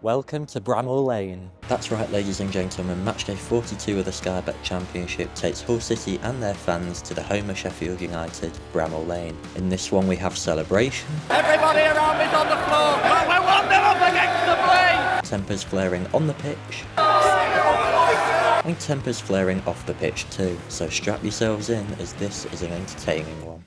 Welcome to Bramall Lane. That's right, ladies and gentlemen, Matchday 42 of the Sky Bet Championship takes Hull City and their fans to the home of Sheffield United, Bramall Lane. In this one we have celebration. Everybody around me's on the floor, but we're 1-0 up against the blade! Tempers flaring on the pitch. And tempers flaring off the pitch too, so strap yourselves in as this is an entertaining one.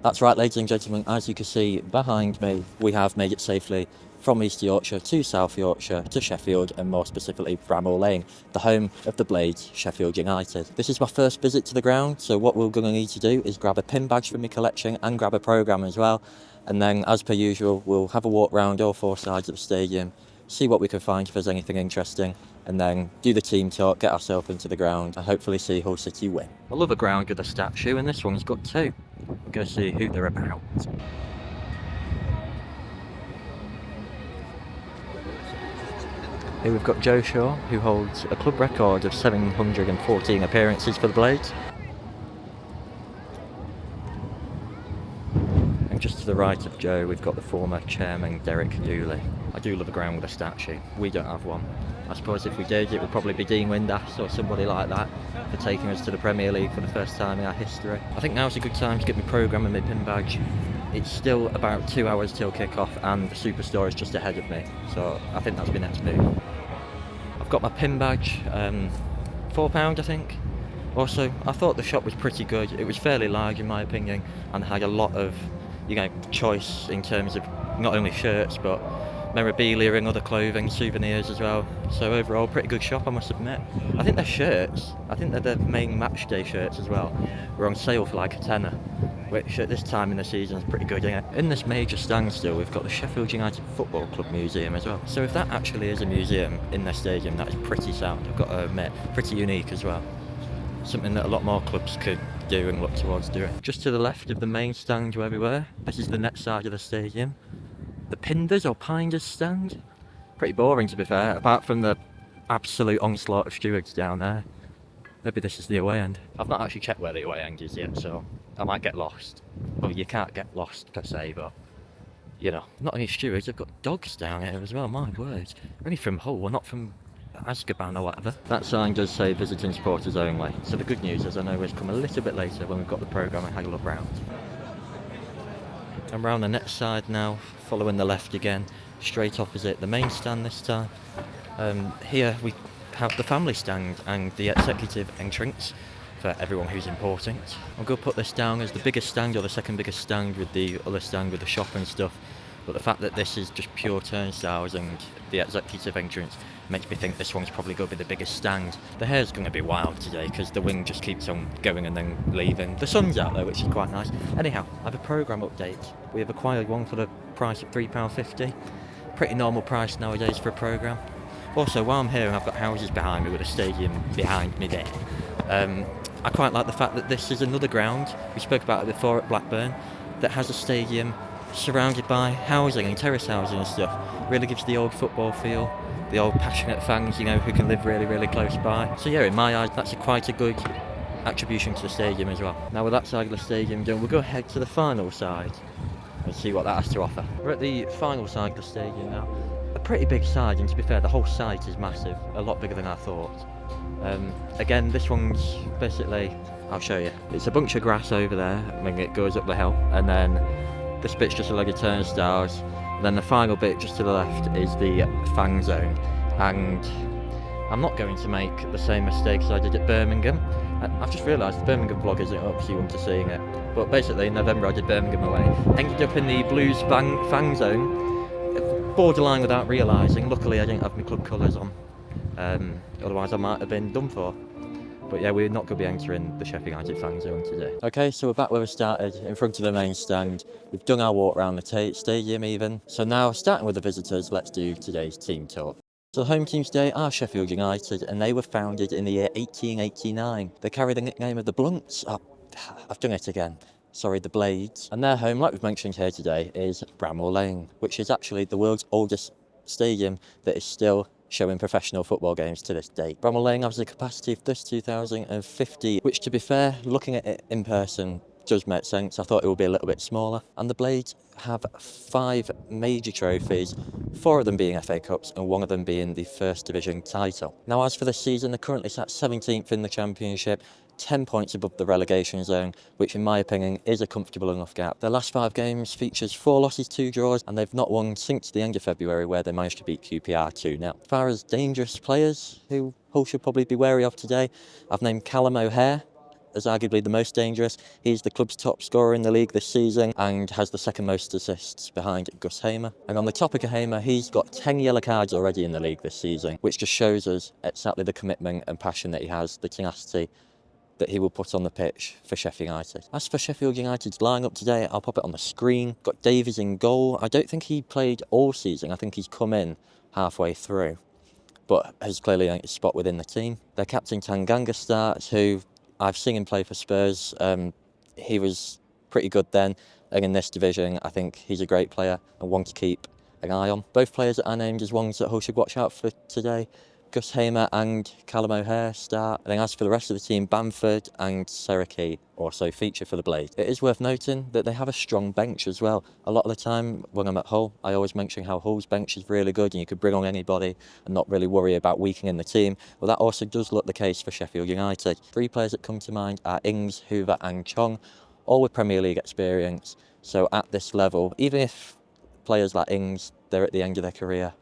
That's right, ladies and gentlemen, as you can see behind me, we have made it safely from East Yorkshire to South Yorkshire to Sheffield, and more specifically Bramall Lane, the home of the Blades, Sheffield United. This is my first visit to the ground, so what we're going to need to do is grab a pin badge from my collection and grab a programme as well, and then as per usual we'll have a walk round all four sides of the stadium, see what we can find if there's anything interesting, and then do the team talk, get ourselves into the ground and hopefully see Hull City win. I love a ground with a statue, and this one's got two. We'll go see who they're about. Here we've got Joe Shaw, who holds a club record of 714 appearances for the Blades. And just to the right of Joe, we've got the former chairman, Derek Dooley. I do love a ground with a statue. We don't have one. I suppose if we did, it would probably be Dean Windass or somebody like that for taking us to the Premier League for the first time in our history. I think now's a good time to get my programme and my pin badge. It's still about 2 hours till kick-off and the Superstore is just ahead of me, so I think that's my next move. I've got my pin badge, £4 I think. Also, I thought the shop was pretty good. It was fairly large in my opinion and had a lot of, choice in terms of not only shirts but memorabilia and other clothing, souvenirs as well. So overall, pretty good shop, I must admit. I think their shirts, they're the main Matchday shirts as well, were on sale for like a tenner, which at this time in the season is pretty good, isn't it? In this major stand still, we've got the Sheffield United Football Club Museum as well. So if that actually is a museum in their stadium, that is pretty sound, I've got to admit. Pretty unique as well. Something that a lot more clubs could do and look towards doing. Just to the left of the main stand where we were, this is the next side of the stadium. The Hinders or Hinders stand. Pretty boring to be fair, apart from the absolute onslaught of stewards down there. Maybe this is the away end. I've not actually checked where the away end is yet, so I might get lost. Well, you can't get lost per se, but not only stewards, they've got dogs down here as well, my word. Only from Hull, well, not from Azkaban or whatever. That sign does say visiting supporters only, so the good news is I know it's come a little bit later when we've got the programme and had a look round. And round the next side now, following the left again, straight opposite the main stand this time. Here we have the family stand and the executive entrance for everyone who's important. I'm going to put this down as the biggest stand or the second biggest stand with the other stand with the shop and stuff. But the fact that this is just pure turnstiles and the executive entrance makes me think this one's probably going to be the biggest stand. The hair's going to be wild today because the wind just keeps on going and then leaving. The sun's out though, which is quite nice. Anyhow, I have a programme update. We have acquired one for the price of £3.50. Pretty normal price nowadays for a programme. Also, while I'm here and I've got houses behind me with a stadium behind me there, I quite like the fact that this is another ground, we spoke about it before at Blackburn, that has a stadium surrounded by housing and terrace housing and stuff. Really gives the old football feel, the old passionate fans, who can live really, really close by. So yeah, in my eyes, that's quite a good attribution to the stadium as well. Now with that side of the stadium done, we'll go ahead to the final side and see what that has to offer. We're at the final side of the stadium now. A pretty big side, and to be fair, the whole site is massive, a lot bigger than I thought. Again, this one's basically, I'll show you. It's a bunch of grass over there when it goes up the hill, and then this bit's just a load of turnstiles, and then the final bit just to the left is the fan zone. And I'm not going to make the same mistakes I did at Birmingham. I've just realised the Birmingham vlog isn't up, so you won't be seeing it. But basically in November I did Birmingham away, ended up in the Blues fan zone, borderline without realising. Luckily I didn't have my club colours on, otherwise I might have been done for. But yeah, we're not going to be entering the Sheffield United fan zone today. Okay, so we're back where we started, in front of the main stand. We've done our walk around the stadium even. So now, starting with the visitors, let's do today's team talk. So the home team today are Sheffield United, and they were founded in the year 1889. They carry the nickname of the Blunts. Oh, I've done it again. Sorry, the Blades. And their home, like we've mentioned here today, is Bramall Lane, which is actually the world's oldest stadium that is still showing professional football games to this day. Bramall Lane has a capacity of 32,050, which to be fair, looking at it in person, does make sense. I thought it would be a little bit smaller. And the Blades have 5 major trophies, 4 of them being FA Cups and 1 of them being the First Division title. Now, as for this season, they're currently sat 17th in the Championship, 10 points above the relegation zone, which in my opinion is a comfortable enough gap. Their last 5 games features 4 losses, 2 draws, and they've not won since the end of February, where they managed to beat QPR 2-0. As far as dangerous players who Hull should probably be wary of today, I've named Callum O'Hare as arguably the most dangerous. He's the club's top scorer in the league this season and has the second most assists behind Gus Hamer. And on the topic of Hamer, he's got 10 yellow cards already in the league this season, which just shows us exactly the commitment and passion that he has, the tenacity that he will put on the pitch for Sheffield United. As for Sheffield United's lineup today, I'll pop it on the screen. Got Davies in goal. I don't think he played all season. I think he's come in halfway through, but has clearly earned his spot within the team. Their captain Tanganga starts, who I've seen him play for Spurs. He was pretty good then, and in this division I think he's a great player and one to keep an eye on. Both players that are named as ones that Hull should watch out for today, Gus Hamer and Callum O'Hare start. And then as for the rest of the team, Bamford and Seriki also feature for the Blades. It is worth noting that they have a strong bench as well. A lot of the time when I'm at Hull, I always mention how Hull's bench is really good and you could bring on anybody and not really worry about weakening the team. Well, that also does look the case for Sheffield United. 3 players that come to mind are Ings, Hoover and Chong, all with Premier League experience. So at this level, even if players like Ings, they're at the end of their career,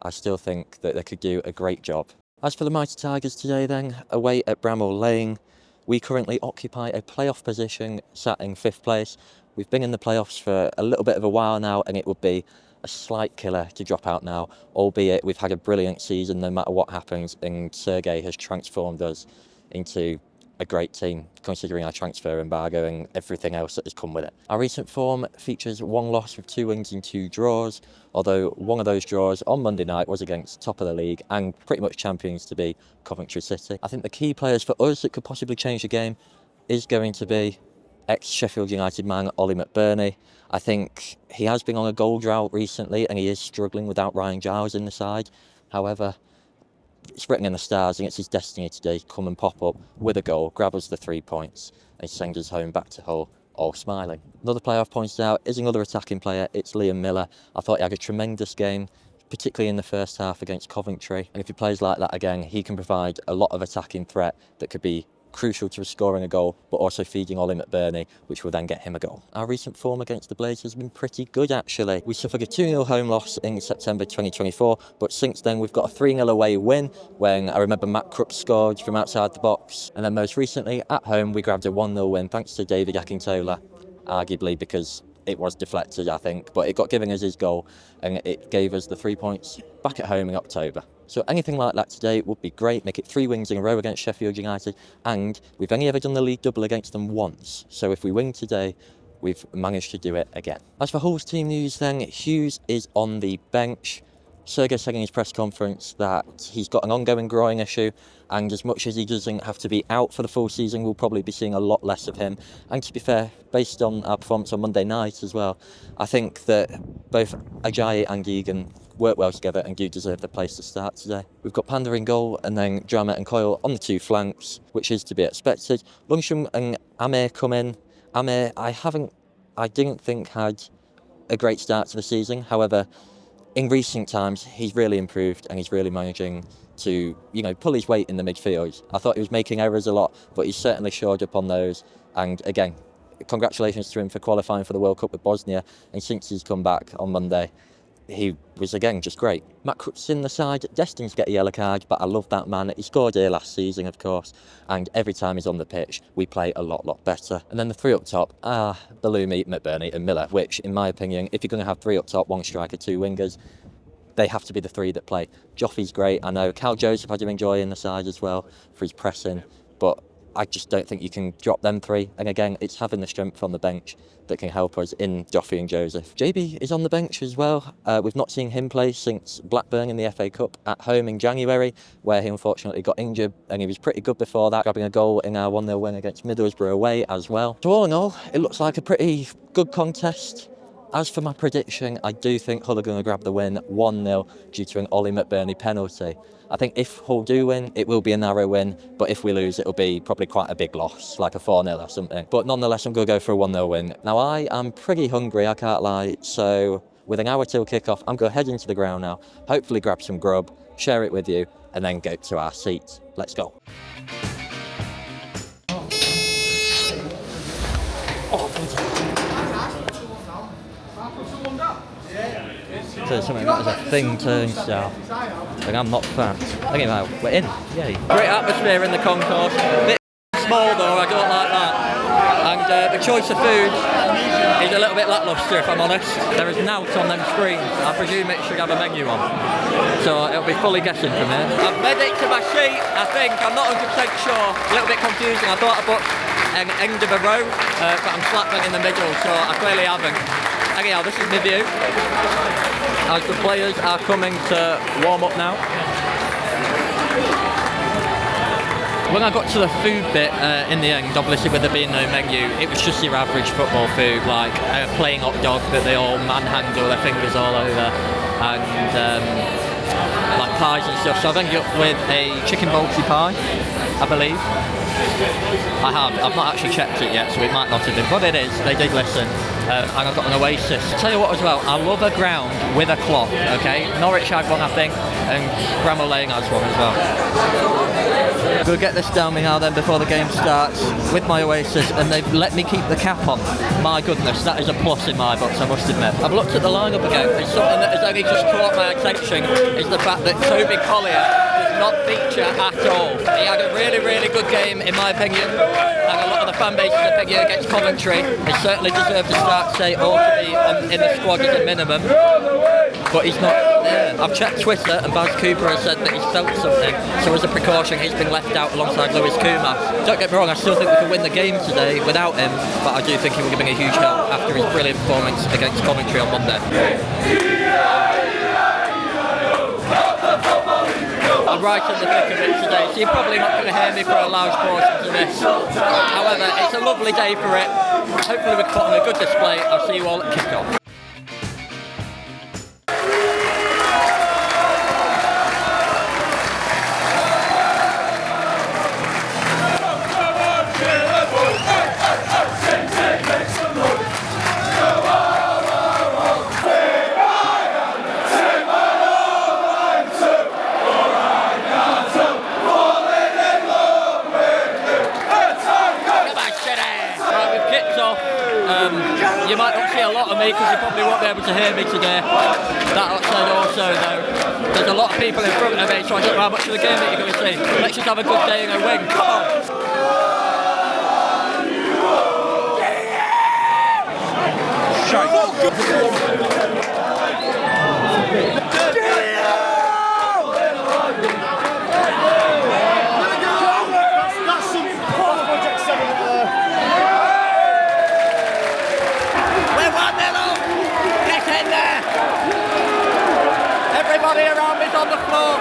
I still think that they could do a great job. As for the Mighty Tigers today then, away at Bramall Lane, we currently occupy a playoff position, sat in 5th place. We've been in the playoffs for a little bit of a while now, and it would be a slight killer to drop out now, albeit we've had a brilliant season no matter what happens, and Sergei has transformed us into a great team, considering our transfer embargo and everything else that has come with it. Our recent form features 1 loss with 2 wins and 2 draws, although one of those draws on Monday night was against top of the league and pretty much champions to be Coventry City. I think the key players for us that could possibly change the game is going to be ex-Sheffield United man Ollie McBurney. I think he has been on a goal drought recently and he is struggling without Ryan Giles in the side. However, it's written in the stars and it's his destiny today to come and pop up with a goal, grab us the 3 points and send us home back to Hull all smiling. Another player I've pointed out is another attacking player. It's Liam Miller. I thought he had a tremendous game, particularly in the first half against Coventry, and if he plays like that again, he can provide a lot of attacking threat that could be crucial to scoring a goal, but also feeding Ollie McBurney, which will then get him a goal. Our recent form against the Blades has been pretty good actually. We suffered a 2-0 home loss in September 2024, but since then we've got a 3-0 away win when I remember Matt Krupp scored from outside the box, and then most recently at home we grabbed a 1-0 win thanks to David Akintola, arguably because it was deflected I think, but it got given as his goal and it gave us the 3 points back at home in October. So anything like that today would be great, make it 3 wins in a row against Sheffield United, and we've only ever done the league double against them once, so if we win today, we've managed to do it again. As for Hull's team news then, Hughes is on the bench. Sergei said in his press conference that he's got an ongoing groin issue, and as much as he doesn't have to be out for the full season, we'll probably be seeing a lot less of him. And to be fair, based on our performance on Monday night as well, I think that both Ajayi and Egan work well together and do deserve the place to start today. We've got Panda in goal and then Drama and Coyle on the 2 flanks, which is to be expected. Lundstrom and Amir come in. Amir, I didn't think had a great start to the season. However, in recent times, he's really improved and he's really managing to, pull his weight in the midfield. I thought he was making errors a lot, but he's certainly shored up on those. And again, congratulations to him for qualifying for the World Cup with Bosnia. And since he's come back on Monday, he was again just great. Matt Krupp's in the side, destined to get a yellow card, but I love that man. He scored here last season, of course, and every time he's on the pitch, we play a lot better. And then the 3 up top are Bellumi, McBurney and Miller, which, in my opinion, if you're going to have 3 up top, 1 striker, 2 wingers, they have to be the 3 that play. Joffy's great, I know. Cal Joseph I do enjoy in the side as well for his pressing, but I just don't think you can drop them 3. And again, it's having the strength on the bench that can help us in Joffrey and Joseph. JB is on the bench as well. We've not seen him play since Blackburn in the FA Cup at home in January, where he unfortunately got injured, and he was pretty good before that, grabbing a goal in our 1-0 win against Middlesbrough away as well. So all in all, it looks like a pretty good contest. As for my prediction, I do think Hull are going to grab the win 1-0 due to an Ollie McBurney penalty. I think if Hull do win, it will be a narrow win, but if we lose, it'll be probably quite a big loss, like a 4-0 or something. But nonetheless, I'm going to go for a 1-0 win. Now, I am pretty hungry, I can't lie, so with an hour till kick-off, I'm going to head into the ground now, hopefully grab some grub, share it with you, and then go to our seats. Let's go. So something that is a thing turnstile. Like, I'm not fat. Thinking about, we're in. Yay. Great atmosphere in the concourse. Bit small though, I don't like that. And the choice of food is a little bit lacklustre, if I'm honest. There is nought on them screens. I presume it should have a menu on. So it'll be fully guessing from here. I've made it to my seat, I think. I'm not 100% sure. A little bit confusing. I thought I booked an end of a row, but I'm slap bang in the middle, so I clearly haven't. Anyhow, this is my view as the players are coming to warm up now. When I got to the food bit in the end, obviously with there being no menu, it was just your average football food, like a plain hot dog that they all manhandle their fingers all over, and like pies and stuff. So I've ended up with a chicken bolty pie, I believe. I've not actually checked it yet, so it might not have been, but it is, they did listen. And I've got an Oasis. Tell you what as well, I love a ground with a clock, okay? Norwich had one, I think, and Bramall Lane has one as well. We'll get this down me now then before the game starts with my Oasis, and they've let me keep the cap on. My goodness, that is a plus in my books, I must admit. I've looked at the lineup again, and something that has only just caught my attention is the fact that Toby Collier does not feature at all. He had a really, really good game, in my opinion, and a lot of the fan base's opinion against Coventry. He certainly deserved to start, say, or to be in the squad as a minimum, but he's not there. I've checked Twitter, and Baz Cooper has said that he's felt something, so as a precaution he's been left out alongside Lewis Kumar. Don't get me wrong, I still think we could win the game today without him, but I do think he will give me a huge help after his brilliant performance against Coventry on Monday. I'm right in the thick of it today, so you're probably not going to hear me for a large portion of this. However, it's a lovely day for it. Hopefully we can put on a good display. I'll see you all at kick-off. You might not see a lot of me because you probably won't be able to hear me today. That said also though, there's a lot of people in front of me, so I don't know how much of the game that you're going to see. Let's just have a good day and a win. Come on! Everybody around me's on the floor.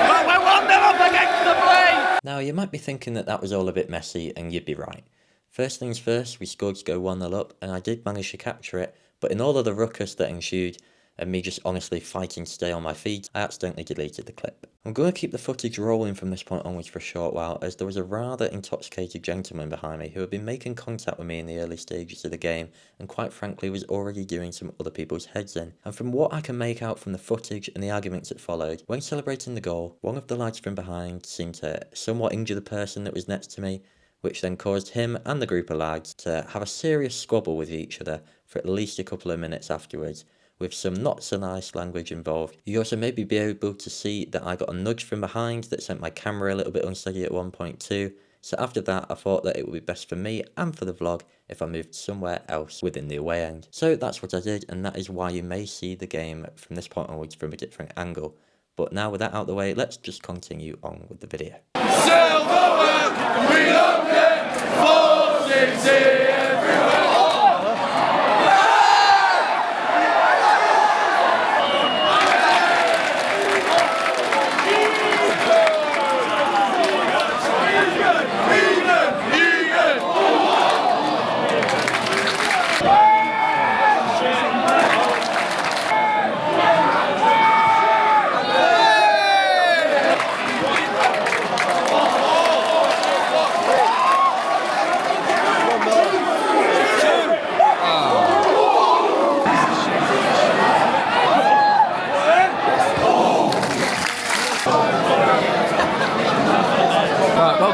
But we're 1-0 up against the play. Now, you might be thinking that that was all a bit messy, and you'd be right. First things first, we scored to go 1-0 up, and I did manage to capture it, but in all of the ruckus that ensued, and me just honestly fighting to stay on my feet, I accidentally deleted the clip. I'm going to keep the footage rolling from this point onwards for a short while, as there was a rather intoxicated gentleman behind me who had been making contact with me in the early stages of the game, and quite frankly was already doing some other people's heads in. And from what I can make out from the footage and the arguments that followed, when celebrating the goal, one of the lads from behind seemed to somewhat injure the person that was next to me, which then caused him and the group of lads to have a serious squabble with each other for at least a couple of minutes afterwards, with some not so nice language involved. You also maybe be able to see that I got a nudge from behind that sent my camera a little bit unsteady at one point too. So after that, I thought that it would be best for me and for the vlog if I moved somewhere else within the away end. So that's what I did, and that is why you may see the game from this point onwards from a different angle. But now with that out of the way, let's just continue on with the video. Silverware, we don't get 460 everywhere.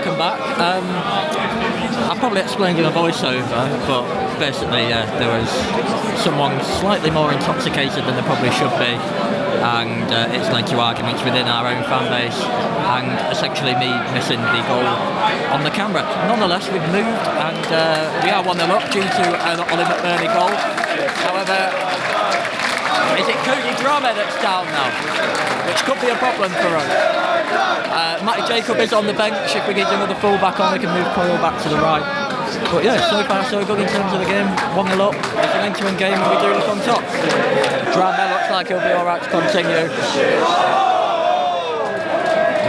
welcome back. I probably explained in a voiceover, but basically, there was someone slightly more intoxicated than they probably should be, and it's led to arguments within our own fan base, and essentially me missing the goal on the camera. Nonetheless, we've moved, and we are 1-0 up due to an Ollie McBurney goal. However, is it Cody Bramall that's down now? Which could be a problem for us. Matty Jacob is on the bench. If we need another full-back on, we can move Coyle back to the right. But yeah, so far so good in terms of the game. 1-0 up. It's an end-to-end game and we do look on top. Bramall looks like he'll be alright to continue.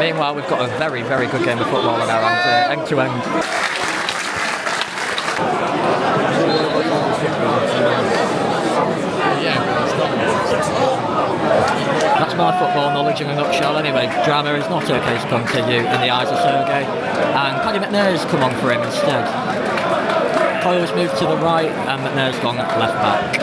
Meanwhile, we've got a very, very good game of football on our hands, end-to-end. That's my football knowledge in a nutshell anyway. Drama is not okay to continue in the eyes of Sergey, and Paddy McNair's come on for him instead. Coyle's moved to the right and McNair's gone left back.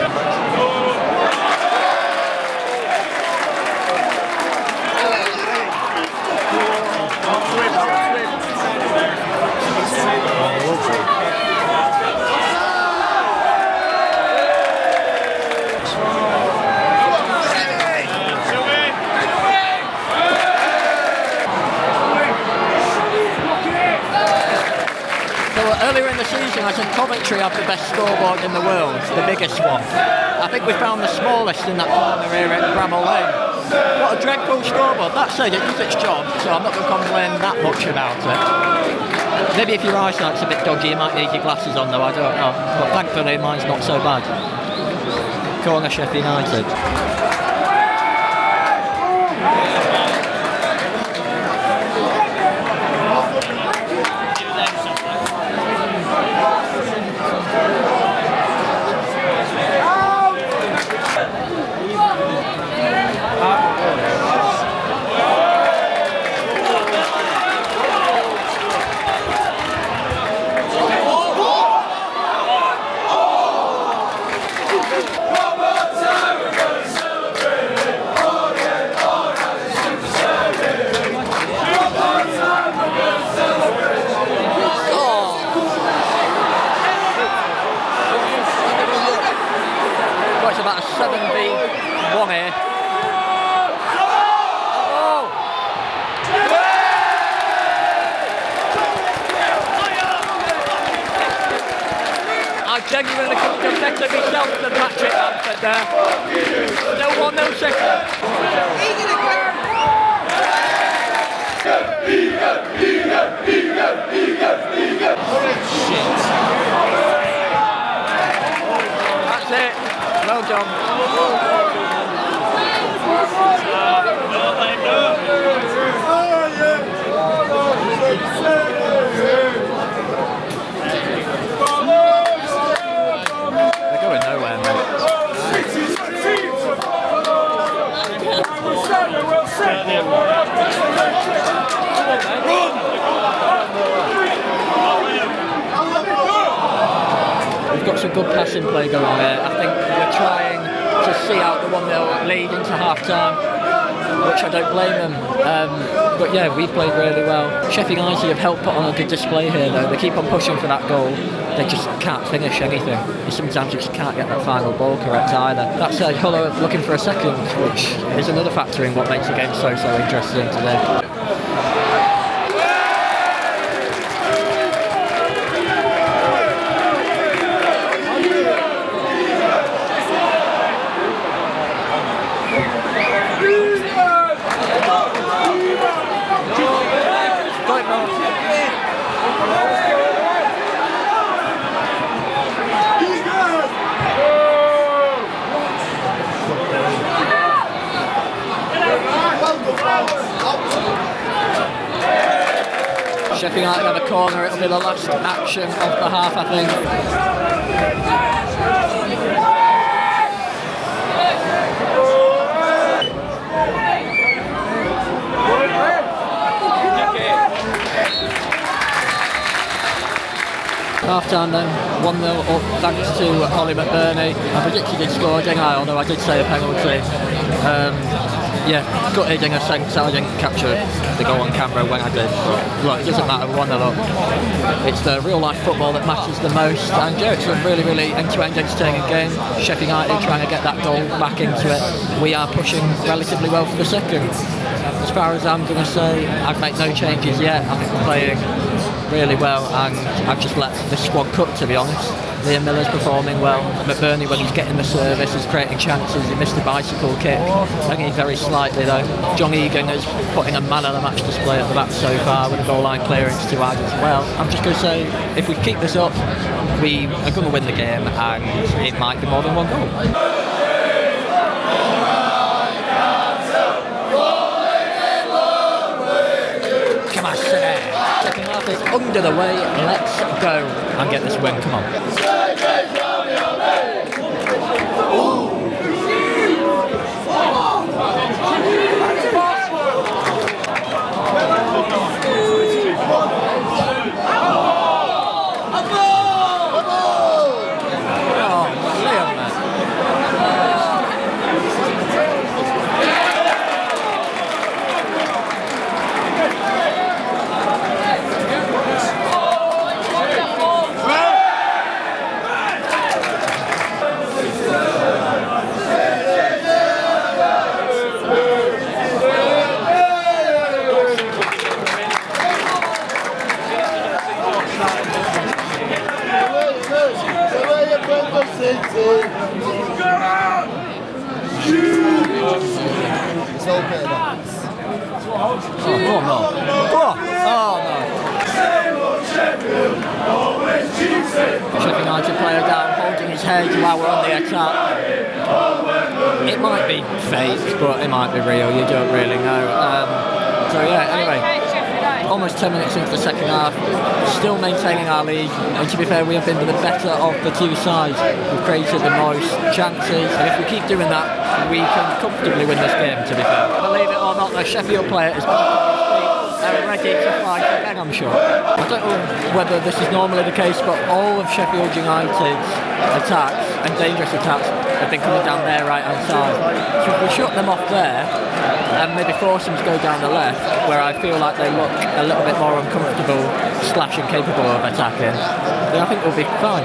Earlier in the season, I said Coventry have the best scoreboard in the world, the biggest one. I think we found the smallest in that corner here at Bramall Lane. What a dreadful scoreboard. That said, it does its job, so I'm not going to complain that much about it. Maybe if your eyesight's a bit dodgy, you might need your glasses on though, I don't know. But thankfully, mine's not so bad. Corner Sheffield United. It's about a 7v1 here. Oh. I genuinely couldn't have better myself than Patrick Bamford there. Still 1-0 second. That's it. Well done. They're going nowhere, mate. We've got some good passing play going on here. I think we're trying to see out the 1-0 lead into half-time, which I don't blame them. But yeah, we played really well. Sheffield United have helped put on a good display here though. They keep on pushing for that goal. They just can't finish anything. Sometimes you just can't get that final ball correct either. That said, Hull are looking for a second, which is another factor in what makes the game so interesting today. Sheffield United have a corner, it'll be the last action of the half, I think. Half time then, 1-0 up thanks to Ollie McBurney. I predicted he'd score, didn't I? Although I did say a penalty. Yeah, gutted in a sense that I didn't capture the goal on camera when I did. But look, it doesn't matter, 1-0 up. It's the real life football that matters the most. And yeah, it's a really, really end-to-end entertaining game. Sheffield United trying to get that goal back into it. We are pushing relatively well for the second. As far as I'm going to say, I've made no changes yet. I think we're playing really well, and I've just let the squad cook, to be honest. Liam Miller's performing well. McBurney, when he's getting the service, is creating chances. He missed a bicycle kick, only very slightly though. John Egan is putting a man of the match display at the back so far with a goal line clearance to add as well. I'm just going to say, if we keep this up, we are going to win the game, and it might be more than one goal. Come on, second half is under the way. Let's go and get this win. Come on. Sheffield United player down, holding his head while we're on the attack. It might be fake, but it might be real, you don't really know. So yeah, anyway, almost 10 minutes into the second half, still maintaining our lead, and to be fair, we have been the better of the two sides. We've created the most chances, and if we keep doing that, we can comfortably win this game, to be fair. Believe it or not, the Sheffield player is ready to fight again, I'm sure. I don't know whether this is normally the case, but all of Sheffield United's attacks and dangerous attacks have been coming down their right hand side. So if we shut them off there and maybe force them to go down the left, where I feel like they look a little bit more uncomfortable / incapable of attacking, then I think we'll be fine.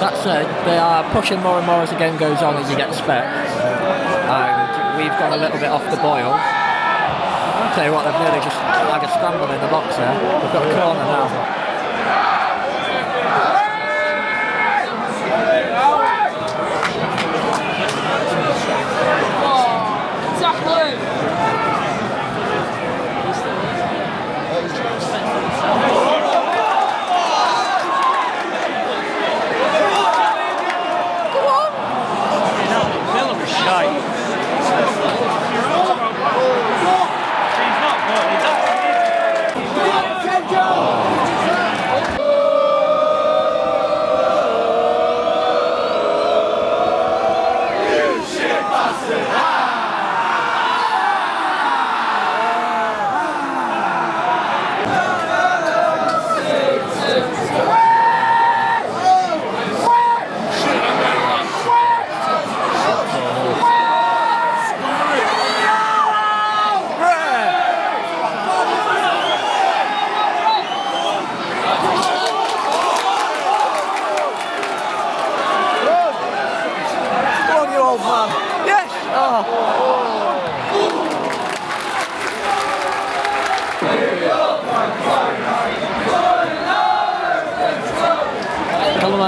That said, they are pushing more and more as the game goes on, as you get expect, and we've gone a little bit off the boil. I'll tell you what, they've nearly just like a scramble in the box there. We've got a corner now.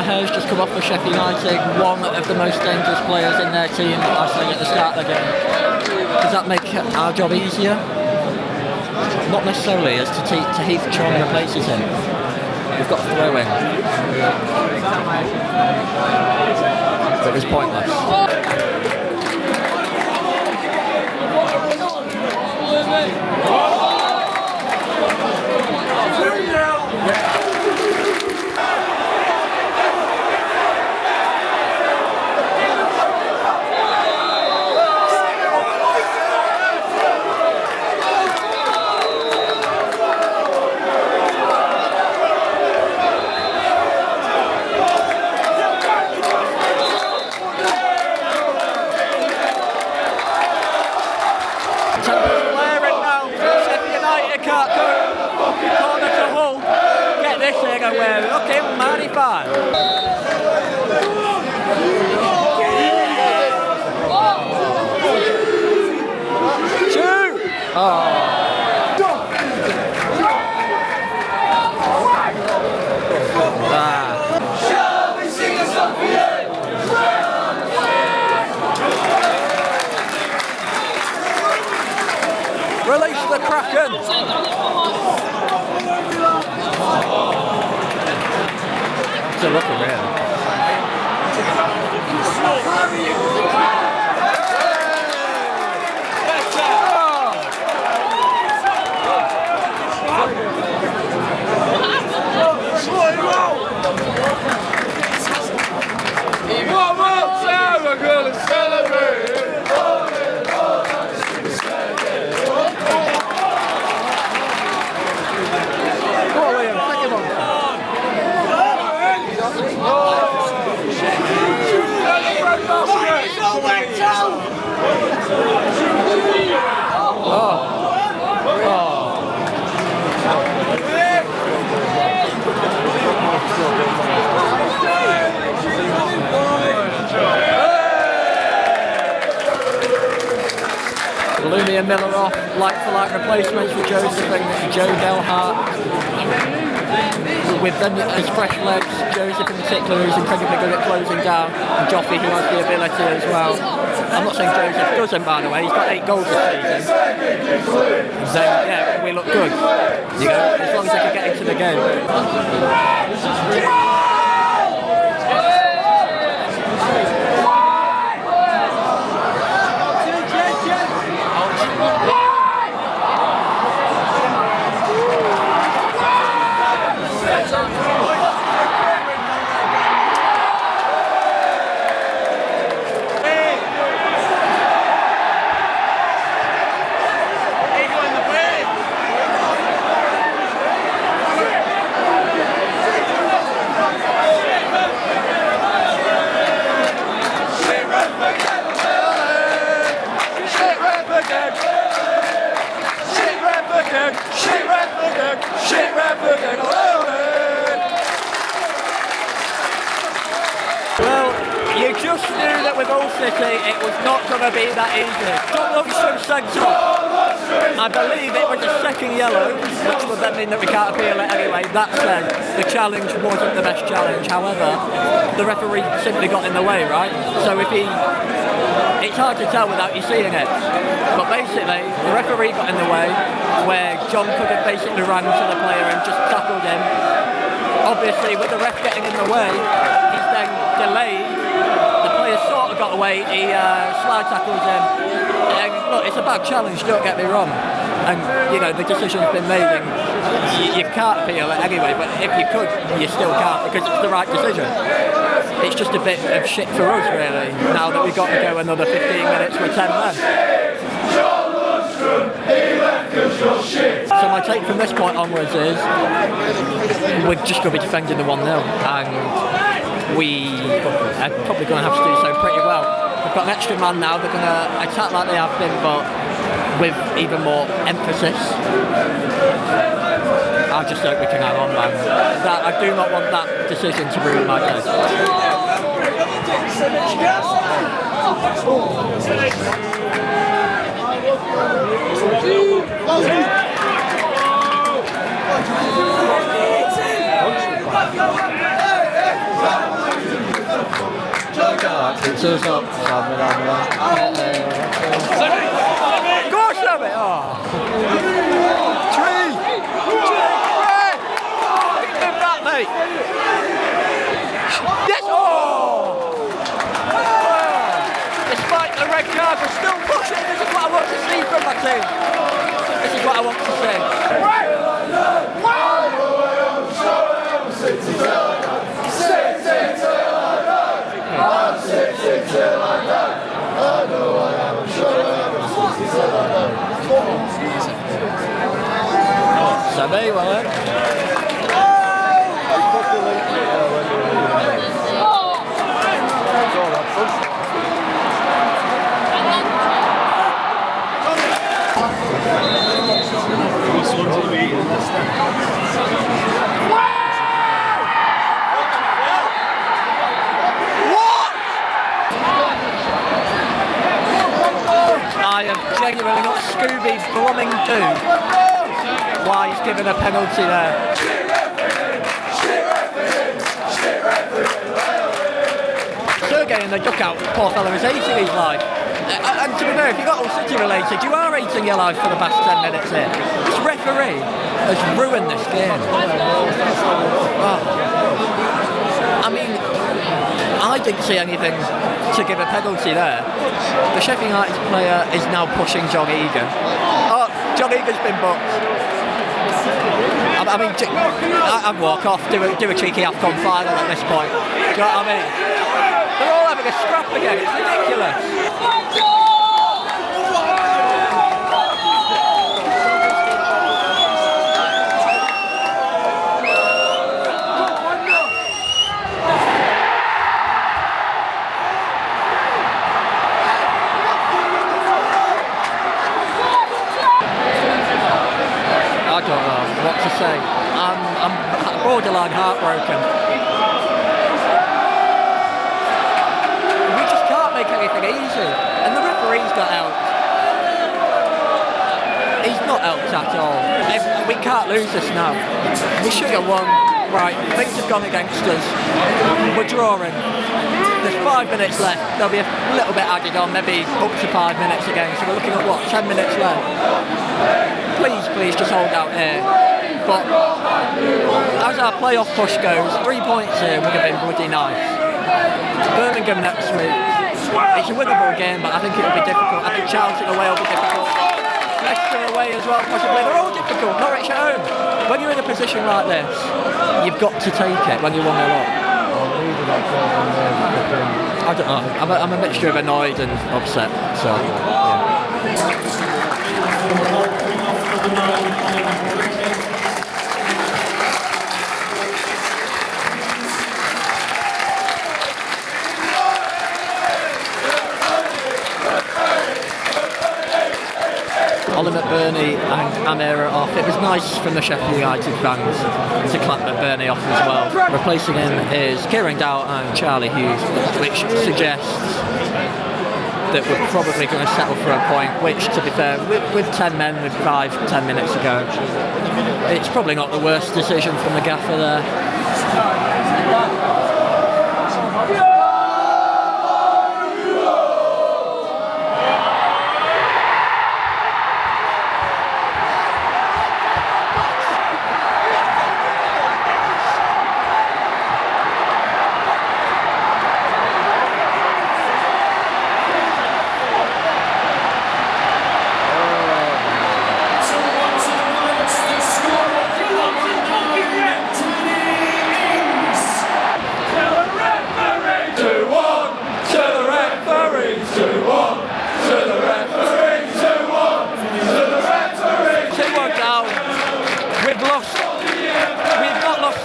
Has just come off for Sheffield United, one of the most dangerous players in their team, I say at the start of the game. Does that make our job easier? Not necessarily, as Tahith Chong replaces him. We've got a throw in. It was pointless. cart corner to Hull. Get this thing and we're looking mighty fine. Shoot! Oh. Shall we sing a song for you? Release the Kraken! It's a looking really. One more time, we're gonna celebrate. Looney and Miller off, like-for-like replacements for Joseph and Joe Delhart. With them as fresh legs, Joseph in particular who's incredibly good at closing down, and Joffrey who has the ability as well. I'm not saying Joseph doesn't, by the way, he's got 8 goals this season. So yeah, we look good. You know, as long as they can get into the game. Well, you just knew that with Hull City it was not going to be that easy. John Lundstrom sent off. I believe it was a second yellow, which would then mean that we can't appeal it anyway. That said, the challenge wasn't the best challenge. However, the referee simply got in the way, right? So if he... It's hard to tell without you seeing it. But basically, the referee got in the way, where John could have basically ran to the player and just tackled him. Obviously, with the ref getting in the way, he's then delayed. The player sort of got away, he slide tackles him. And look, it's a bad challenge, don't get me wrong. And, you know, the decision's been made and you can't appeal it anyway, but if you could, you still can't because it's the right decision. It's just a bit of shit for us, really, now that we've got to go another 15 minutes with 10 men. So my take from this point onwards is we're just going to be defending the 1-0 and we are probably going to have to do so pretty well. We've got an extra man now, they're going to attack like they have been but with even more emphasis. I just hope we can hang on, man. I do not want that decision to ruin my day. Go, Shabby! Mate. Yes! Oh! Despite the red card, we're still pushing. This is what I want to see from my team. This is what I want to see. Sabe, well, This one's I am genuinely not Scooby Blumming too. Why he's given a penalty there. Sergei in the dugout, poor fellow is hating his life. And to be fair, if you're not Hull City related, you are hating your life for the past 10 minutes here. This referee has ruined this game. Oh. I mean, I didn't see anything to give a penalty there. The Sheffield United player is now pushing John Egan. Oh, John Egan's been booked. I mean, I'd walk off, do a cheeky AFCON final at this point. Do you know what I mean? They're all having a scrap again, it's ridiculous. I don't know what to say. I'm borderline heartbroken. We just can't make anything easy. And the referee's got out. He's not helped at all. We can't lose this now. We should have won. Right, things have gone against us. We're drawing. There's 5 minutes left. There'll be a little bit added on, maybe up to 5 minutes again. So we're looking at what, 10 minutes left. Please just hold out here. But as our playoff push goes, 3 points here would have been bloody nice. Birmingham next week. It's a winnable game, but I think it'll be difficult. I think Charlton away will be difficult. Leicester away as well, possibly. They're all difficult. Norwich at home. When you're in a position like this, you've got to take it when you 1-0 up. I don't know. I'm a mixture of annoyed and upset. So, yeah. Ollie McBurney and Amira off. It was nice from the Sheffield United fans to clap McBurney off as well. Replacing him is Kieran Dowd and Charlie Hughes, which suggests that we're probably going to settle for a point, which, to be fair, with 10 men with 5-10 minutes ago, it's probably not the worst decision from the gaffer there.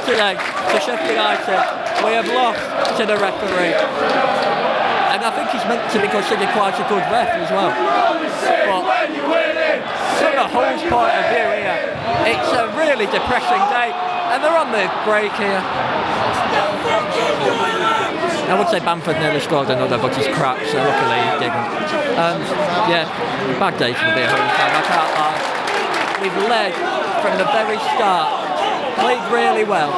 Today to Sheffield United, we have lost to the referee, and I think he's meant to be considered quite a good ref as well. But from the Hull's point of view here, it's a really depressing day, and they're on the break here. I would say Bamford nearly scored another, but he's crap, so luckily he didn't. Yeah, bad day to be a Hull fan, I can't lie. We've led from the very start. Played really well,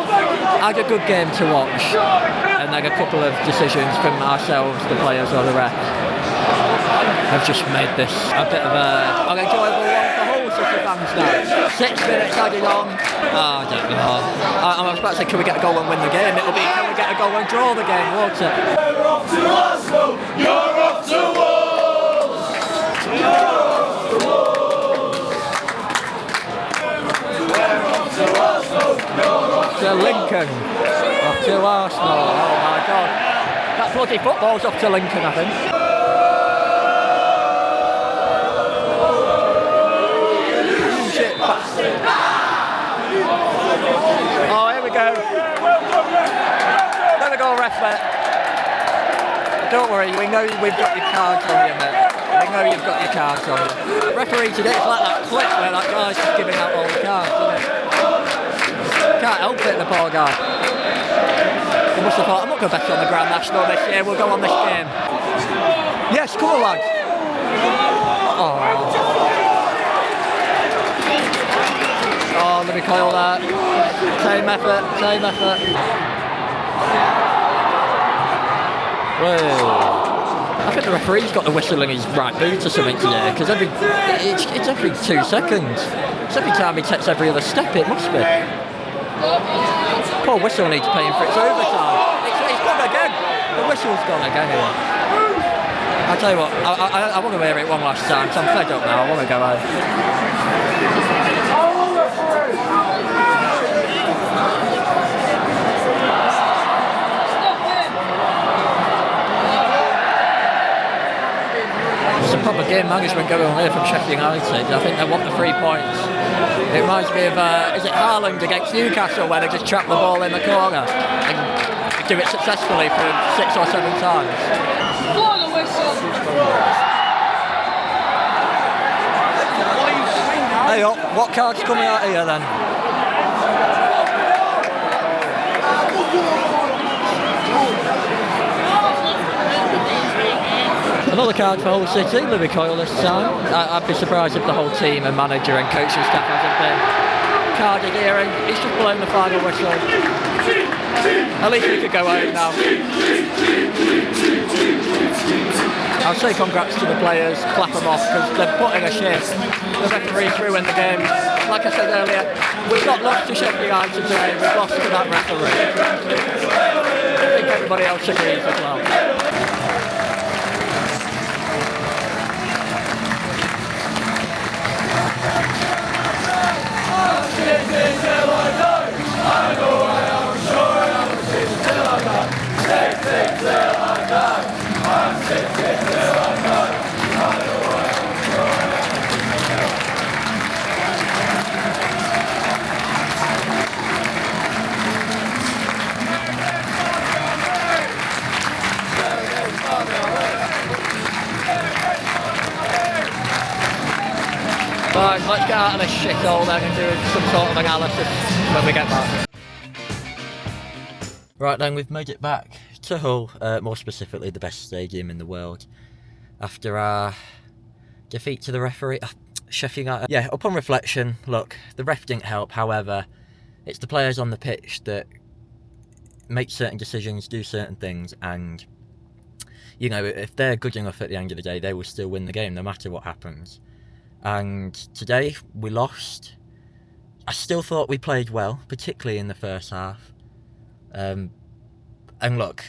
had a good game to watch, and then a couple of decisions from ourselves, the players or the ref, have just made this a bit of an enjoyable one for Hull City fans now. 6 minutes added on. I don't know. I was about to say, can we get a goal and win the game? It'll be, can we get a goal and draw the game, won't it? You're off to Arsenal, you're off to Wolves! You're off to Wolves! To Lincoln, off to Arsenal. Oh my God, that bloody football's off to Lincoln, I think. Shit bastard. Oh, here we go. Let me go, ref, mate. Don't worry, we know we've got your cards on you, mate. We know you've got your cards on you. Referee today, it's like that flip where that guy's just giving out all the cards, isn't it? Can't help it, the poor guy. He must have thought, I'm not going to bet on the Grand National this year, we'll go on this game. Yes, come on, lads. Oh, the recoil there. Same effort, same effort. Whoa. I think the referee's got the whistle in his right boot or something today, because it's every 2 seconds. It's every time he takes every other step, it must be. Poor whistle needs paying for its overtime. It's gone again. The whistle's gone again here. I'll tell you what, I want to hear it one last time, so I'm fed up now, I want to go home. It's a proper game management going on here from Sheffield United. I think they want the 3 points. It reminds me of, is it Haaland against Newcastle, where they just trap the ball in the corner and do it successfully for 6 or 7 times. Blow the whistle. Hey up, what card's coming out here then? Another card for Hull City, the recoil this time. I'd be surprised if the whole team and manager and coaching staff hasn't been carded here, and he's just blown the final whistle. At least we could go home now. I'll say congrats to the players, clap them off, because they're putting a shift. The referee threw in the game. Like I said earlier, we've not lost to Sheffield United today, we've lost to that referee. I think everybody else agrees as well. Right, let's get out of this shithole then and do some sort of analysis when we get back. Right then, we've made it back to Hull, more specifically the best stadium in the world, after our defeat to the referee, Sheffield United. Yeah, upon reflection, look, the ref didn't help, however, it's the players on the pitch that make certain decisions, do certain things, and, you know, if they're good enough at the end of the day, they will still win the game, no matter what happens. And today, we lost. I still thought we played well, particularly in the first half. And look,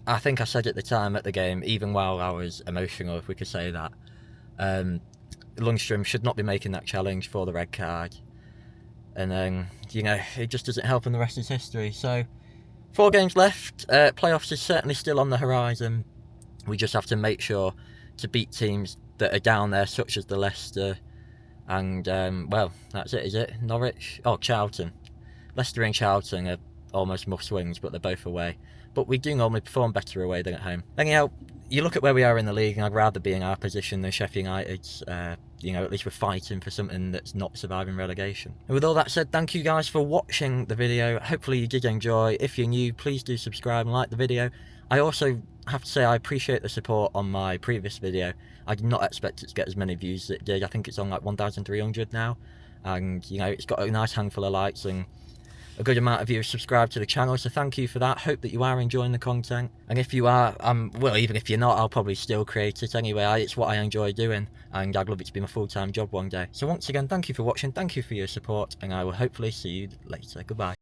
I think I said at the time at the game, even while I was emotional, if we could say that, Lundstrom should not be making that challenge for the red card. And, you know, it just doesn't help, and the rest is history. So, 4 games left. Playoffs is certainly still on the horizon. We just have to make sure to beat teams that are down there, such as the Leicester and, well, that's it, is it? Norwich? Oh, Charlton. Leicester and Charlton are almost must-wins, but they're both away. But we do normally perform better away than at home. Anyhow, you look at where we are in the league, and I'd rather be in our position than Sheffield United's. You know, at least we're fighting for something that's not surviving relegation. And with all that said, thank you guys for watching the video. Hopefully you did enjoy. If you're new, please do subscribe and like the video. I also have to say I appreciate the support on my previous video. I did not expect it to get as many views as it did. I think it's on like 1,300 now. And, you know, it's got a nice handful of likes and a good amount of you have subscribed to the channel, so thank you for that. Hope that you are enjoying the content, and if you are, well, even if you're not, I'll probably still create it anyway. It's what I enjoy doing, and I'd love it to be my full-time job one day. So once again, thank you for watching, thank you for your support, and I will hopefully see you later. Goodbye.